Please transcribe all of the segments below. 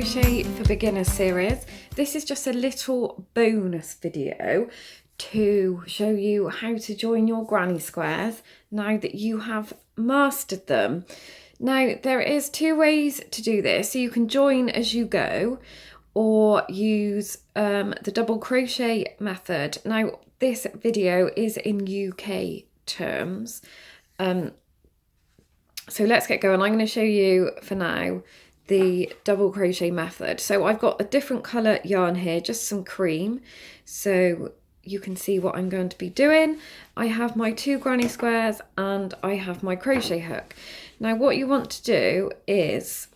Crochet for Beginners series. This is just a little bonus video to show you how to join your granny squares now that you have mastered them. Now there is two ways to do this. So you can join as you go or use the double crochet method. Now this video is in UK terms. So let's get going. I'm going to show you for now the double crochet method. So I've got a different colour yarn here, just some cream, so you can see what I'm going to be doing. I have my 2 granny squares and I have my crochet hook. Now what you want to do is,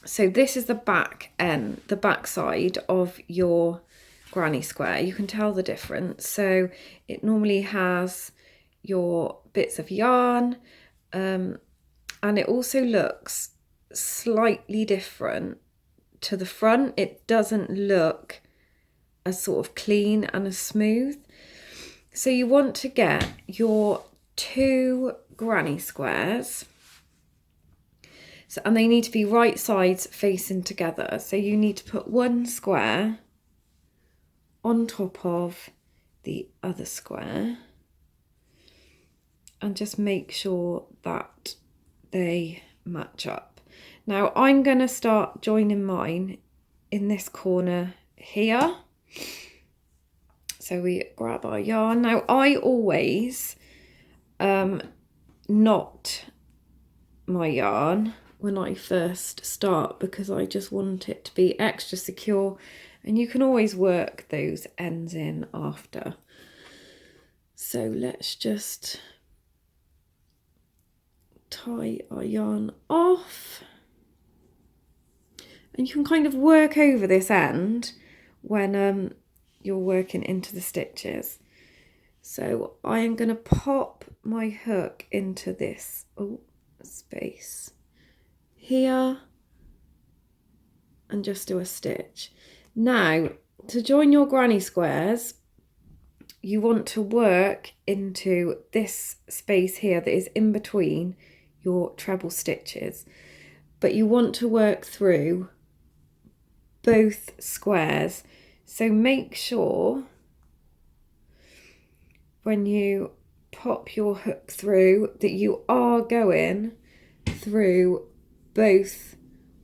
so this is the back end, the back side of your granny square. You can tell the difference. So it normally has your bits of yarn, and it also looks slightly different to the front. It doesn't look as sort of clean and as smooth. So you want to get your 2 granny squares, and they need to be right sides facing together. So you need to put one square on top of the other square and just make sure that they match up. Now I'm going to start joining mine in this corner here. So we grab our yarn. Now I always knot my yarn when I first start because I just want it to be extra secure, and you can always work those ends in after. So let's just tie our yarn off, and you can kind of work over this end when you're working into the stitches. So I am going to pop my hook into this space here and just do a stitch. Now to join your granny squares, you want to work into this space here that is in between your treble stitches, but you want to work through both squares. So make sure when you pop your hook through that you are going through both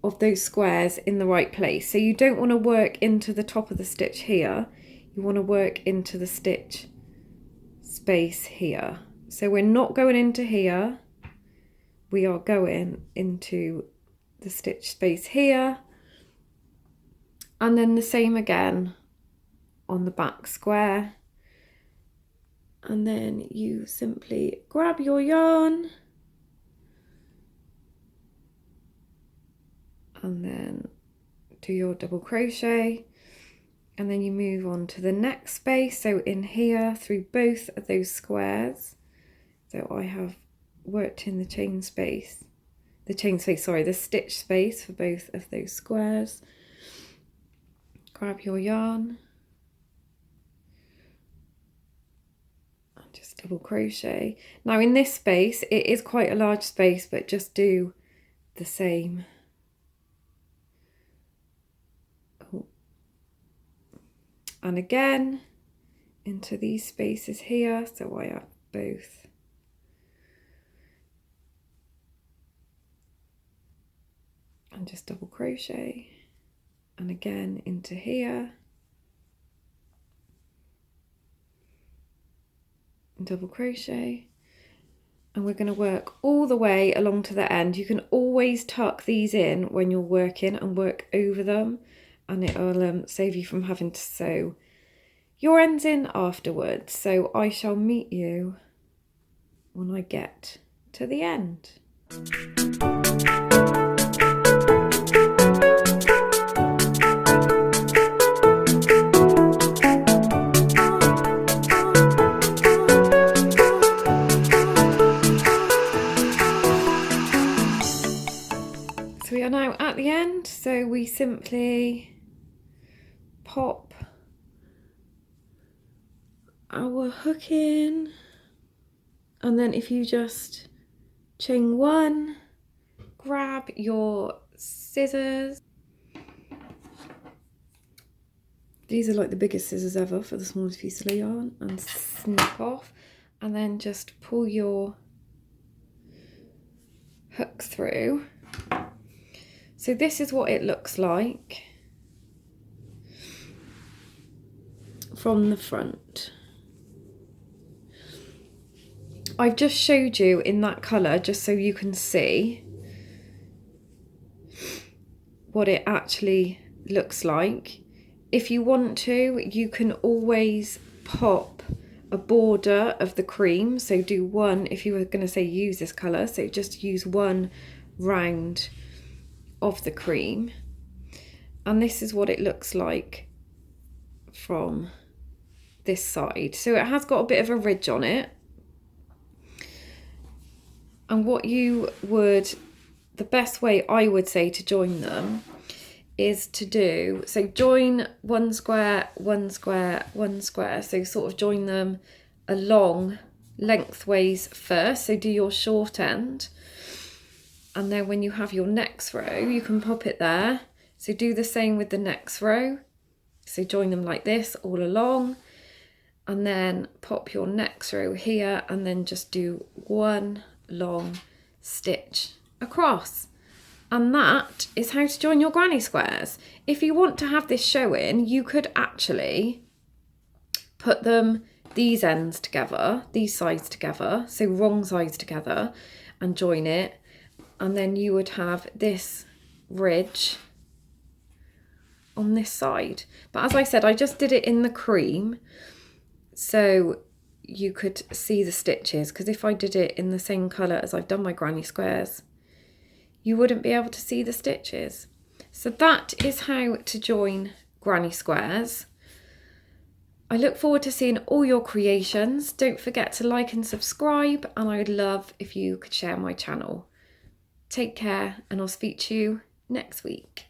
of those squares in the right place. So you don't want to work into the top of the stitch here, you want to work into the stitch space here. So we're not going into here, we are going into the stitch space here, and then the same again on the back square. And then you simply grab your yarn and then do your double crochet, and then you move on to the next space. So in here through both of those squares. So I have worked in the the stitch space for both of those squares. Grab your yarn and just double crochet. Now in this space, it is quite a large space, but just do the same. And again into these spaces here. So I have both. And just double crochet, and again into here, and double crochet, and we're going to work all the way along to the end. You can always tuck these in when you're working and work over them, and it'll save you from having to sew your ends in afterwards. So I shall meet you when I get to the end. So we are now at the end, so we simply pop our hook in, and then if you just chain 1, grab your scissors These are like the biggest scissors ever for the smallest piece of yarn, and snip off, and then just pull your hook through. So this is what it looks like from the front. I've just showed you in that colour just so you can see what it actually looks like. If you want to, you can always pop a border of the cream. So do one, if you were going to say use this colour, so just use one round of the cream. And this is what it looks like from this side. So it has got a bit of a ridge on it. And what you would, the best way I would say to join them is to do, so join one square, one square, one square. So sort of join them along lengthways first. So do your short end. And then when you have your next row, you can pop it there. So do the same with the next row. So join them like this all along. And then pop your next row here and then just do one long stitch across. And that is how to join your granny squares. If you want to have this showing, you could actually put them these ends together, these sides together, so wrong sides together, and join it. And then you would have this ridge on this side. But as I said, I just did it in the cream so you could see the stitches, because if I did it in the same colour as I've done my granny squares, you wouldn't be able to see the stitches. So that is how to join granny squares. I look forward to seeing all your creations. Don't forget to like and subscribe, and I would love if you could share my channel. Take care, and I'll speak to you next week.